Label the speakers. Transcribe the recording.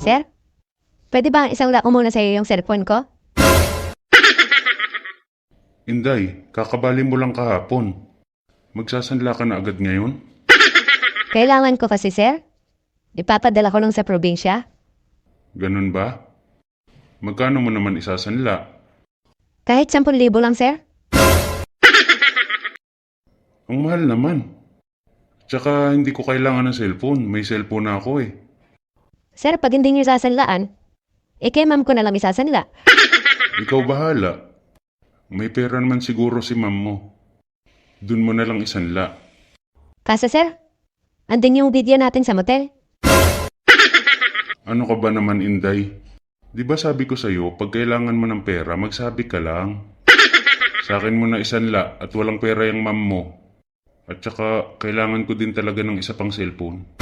Speaker 1: Sir? Pwede ba isang ko muna sa iyo yung cellphone ko?
Speaker 2: Inday, kakabali mo lang kahapon. Magsasanla ka na agad ngayon?
Speaker 1: Kailangan ko kasi, sir. Ipapadala ko lang sa probinsya.
Speaker 2: Ganun ba? Magkano mo naman isasanla?
Speaker 1: Kahit 10,000 lang, sir.
Speaker 2: Ang mahal naman. Tsaka hindi ko kailangan ng cellphone. May cellphone na ako eh.
Speaker 1: Sir, pag hindi niyo sasanlaan, kay ma'am ko na lang isasanla.
Speaker 2: Ikaw bahala. May pera naman siguro si ma'am mo. Dun mo na lang isanla.
Speaker 1: Kaso, sir, andun yung video natin sa motel.
Speaker 2: Ano ka ba naman, Inday? Di ba sabi ko sa'yo, pag kailangan mo ng pera, magsabi ka lang. Sa akin mo na isanla at walang pera yung ma'am mo. At saka, kailangan ko din talaga ng isa pang cellphone.